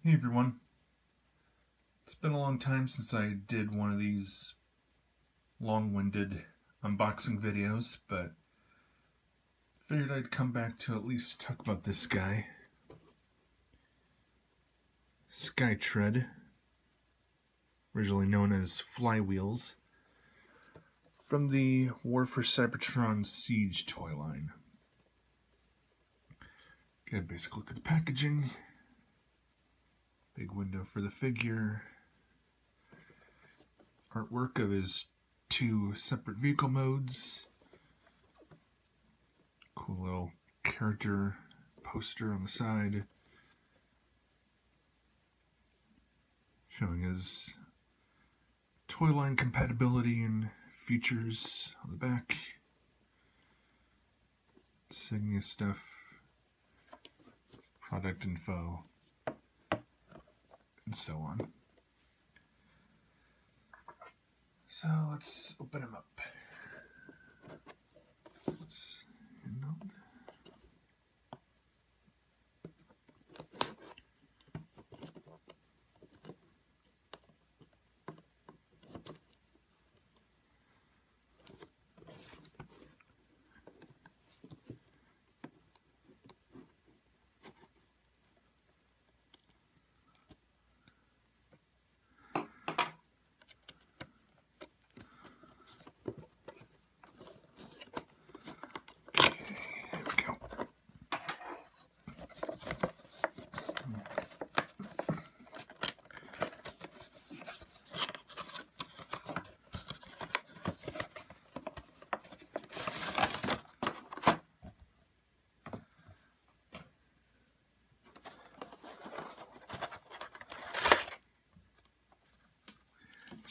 Hey everyone, it's been a long time since I did one of these long-winded unboxing videos, but figured I'd come back to at least talk about this guy, Skytread, originally known as Flywheels, from the War for Cybertron Siege toy line. Get a basic look at the packaging. Big window for the figure. Artwork of his two separate vehicle modes. Cool little character poster on the side showing his toy line compatibility and features on the back. Insignia stuff, product info, and so on. So let's open him up.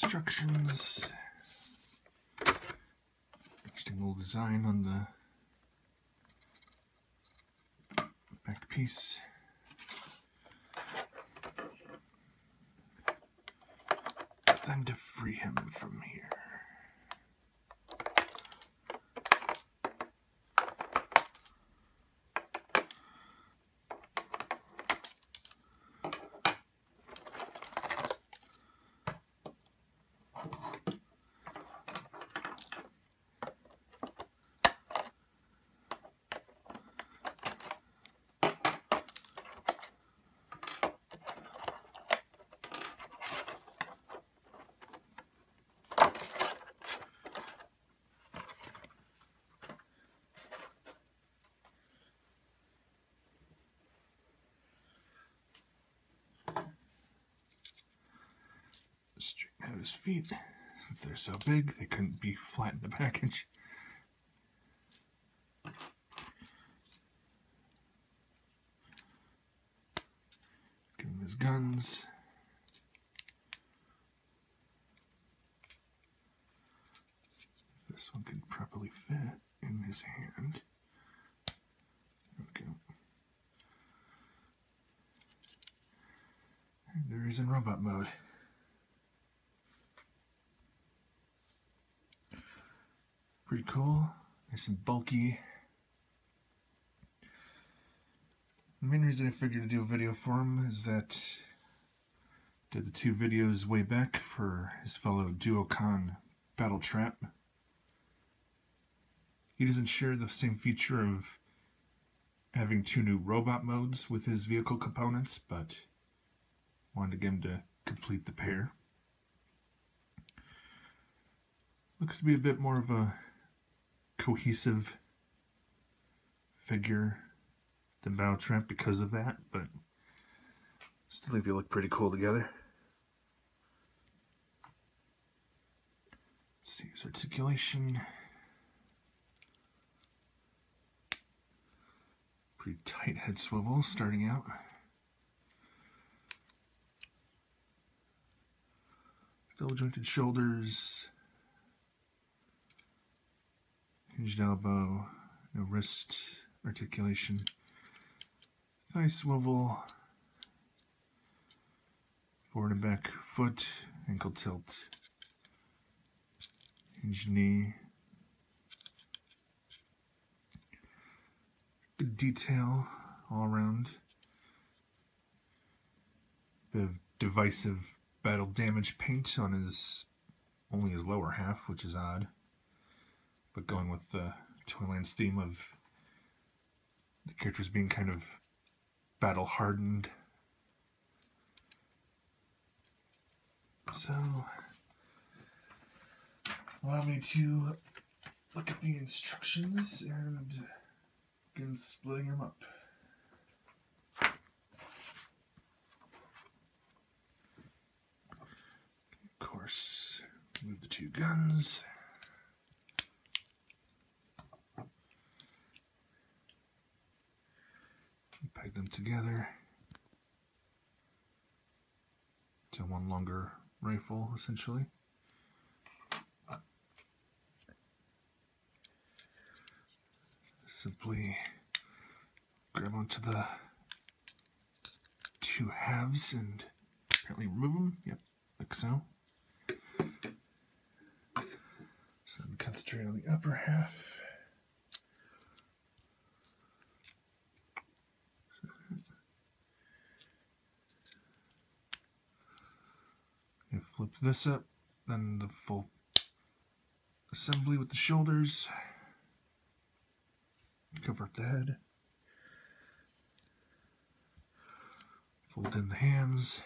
Instructions. Interesting little design on the back piece. Time to free him from here. Straighten out his feet. Since they're so big, they couldn't be flat in the package. Give him his guns. This one can properly fit in his hand. Okay. And there he's in robot mode. Pretty cool, nice and bulky. The main reason I figured to do a video for him is that I did the two videos way back for his fellow Duocon Battletrap. He doesn't share the same feature of having two new robot modes with his vehicle components, but wanted to get him to complete the pair. Looks to be a bit more of a cohesive figure than Battletrap because of that, but still think they look pretty cool together. Let's see his articulation. Pretty tight head swivel starting out. Double jointed shoulders. Hinged elbow, no wrist articulation, thigh swivel, forward and back foot, ankle tilt, hinged knee. Good detail all around. Bit of divisive battle damage paint on only his lower half, which is odd. But going with the Toylands theme of the characters being kind of battle hardened. So, allow me to look at the instructions and begin splitting them up. Of course, move the two guns. Peg them together to one longer rifle, essentially. Simply grab onto the two halves and apparently remove them. Yep, like so. So then concentrate on the upper half. And flip this up, then the full assembly with the shoulders. Cover up the head. Fold in the hands.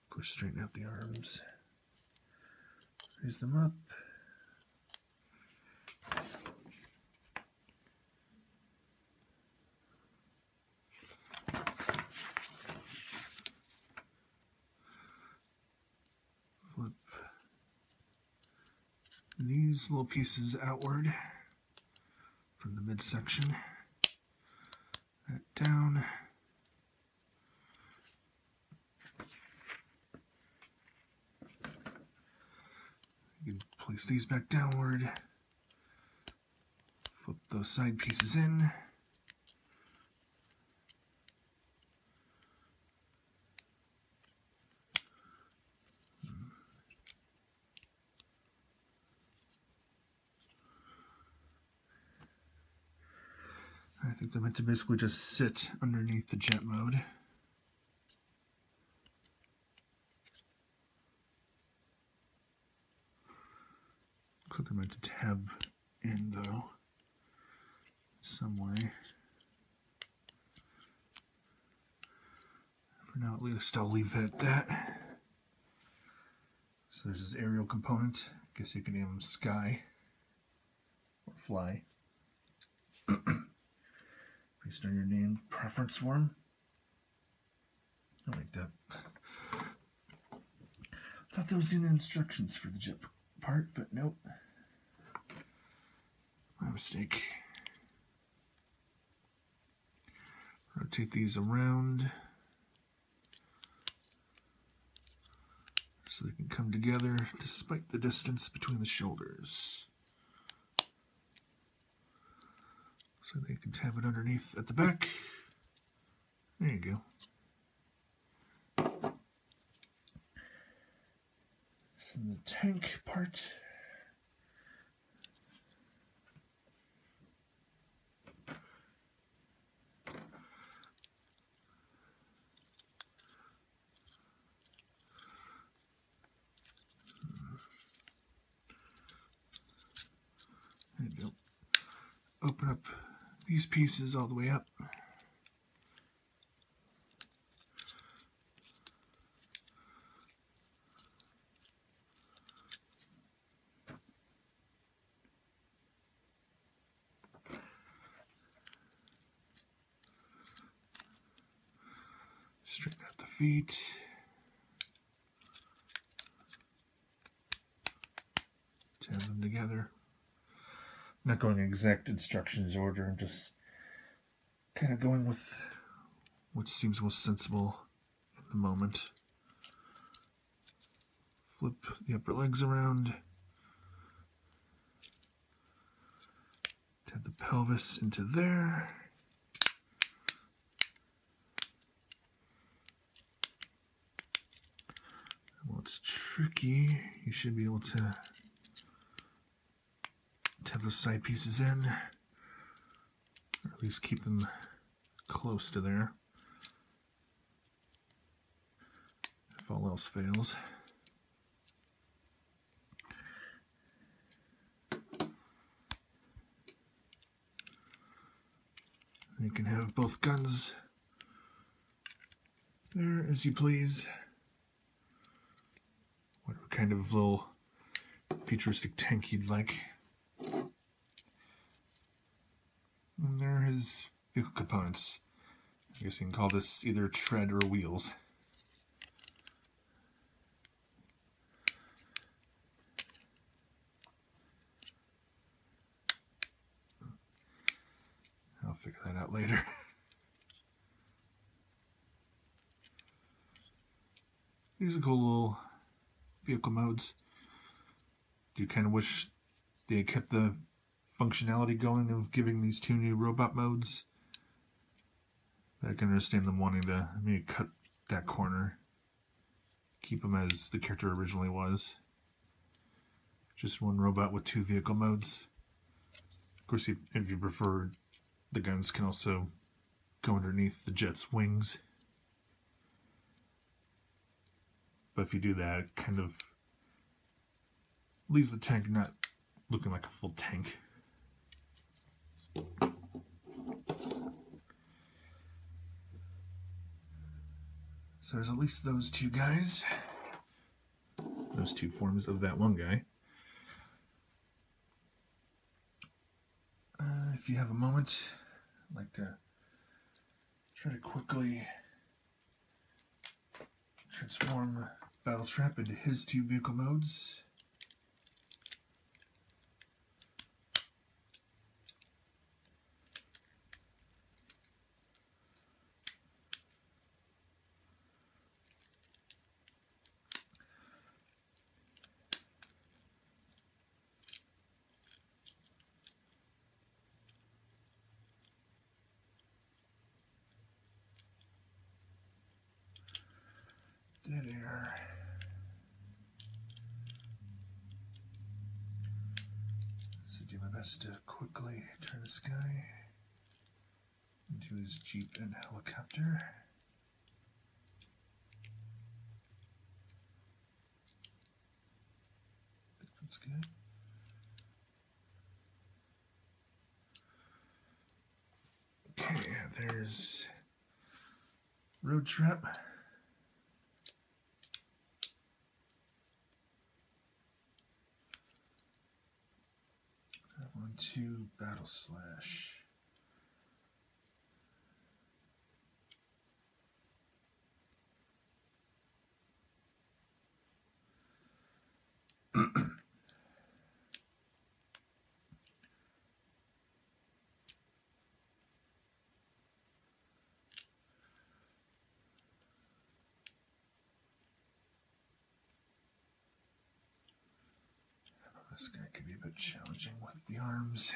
Of course, straighten out the arms. Raise them up. Flip these little pieces outward from the midsection. That down. You can place these back downward. Flip those side pieces in. I think they're meant to basically just sit underneath the jet mode. Looks like they're meant to tab in, though, some way. For now, at least, I'll leave it at that. So there's this aerial component. I guess you can name them Sky or Fly. Based on your name preference form. I like that. Thought that was in the instructions for the jet part, but nope. My mistake. Rotate these around so they can come together despite the distance between the shoulders. So they can tab it underneath at the back. There you go. From the tank part. There you go. Open up these pieces all the way up. Straighten out the feet. Tab them together. Not going exact instructions order, I'm just kind of going with what seems most sensible at the moment. Flip the upper legs around. Tab the pelvis into there. Well, it's tricky. You should be able to tab those side pieces in, or at least keep them close to there. if all else fails. You can have both guns there as you please. Whatever kind of little futuristic tank you'd like. And there are his vehicle components. I guess you can call this either tread or wheels. I'll figure that out later. These are cool little vehicle modes. Do you kind of wish they kept the functionality going of giving these two new robot modes? I can understand them wanting to maybe cut that corner, keep them as the character originally was. Just one robot with two vehicle modes. Of course, if you prefer, the guns can also go underneath the jet's wings. But if you do that, it kind of leaves the tank not looking like a full tank. So there's at least those two guys. Those two forms of that one guy. If you have a moment, I'd like to try to quickly transform Battletrap into his two vehicle modes. Dead air. So do my best to quickly turn this guy into his Jeep and helicopter. That's good. Okay, there's Road Trap. To Battle Slash. This guy could be a bit challenging with the arms.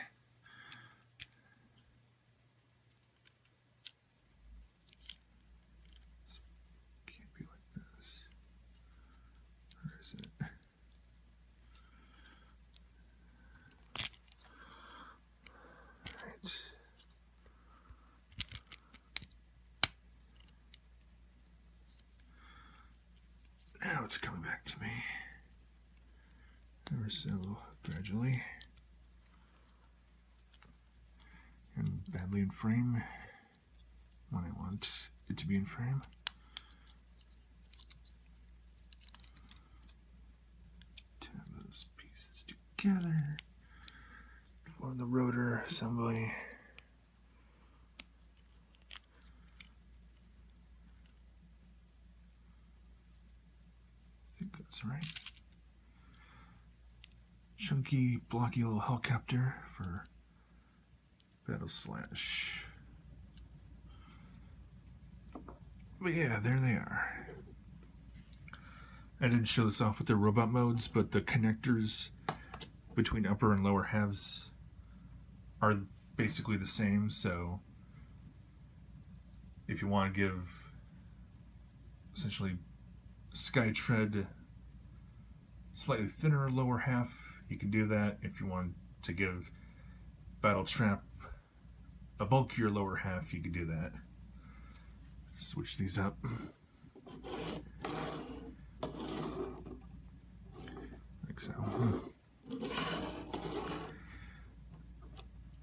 Can't be like this. Where is it? Alright. Now it's coming back to me. Ever so gradually, and badly in frame when I want it to be in frame. Tap those pieces together, form the rotor assembly. I think that's right. Chunky, blocky little helicopter for Battle Slash. But yeah, there they are. I didn't show this off with the robot modes, but the connectors between upper and lower halves are basically the same, so if you want to give essentially Skytread slightly thinner lower half, you can do that. If you want to give Battletrap a bulkier lower half, you can do that. Switch these up. think so.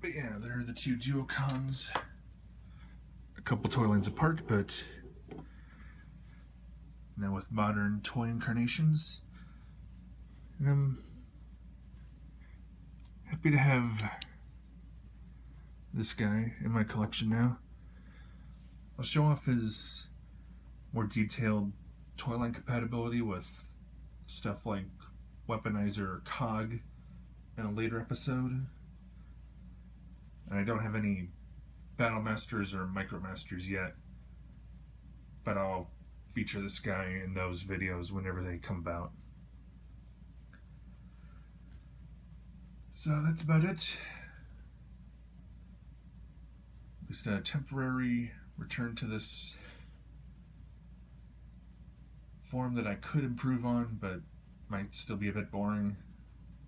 But yeah, there are the two Duocons. A couple toy lines apart, but now with modern toy incarnations. And I'm happy to have this guy in my collection now. I'll show off his more detailed toy line compatibility with stuff like Weaponizer or Cog in a later episode. And I don't have any Battle Masters or Micro Masters yet, but I'll feature this guy in those videos whenever they come about. So that's about it. At least a temporary return to this form that I could improve on, but might still be a bit boring.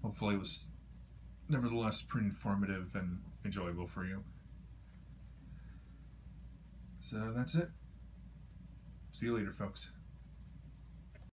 Hopefully it was nevertheless pretty informative and enjoyable for you. So that's it. See you later, folks.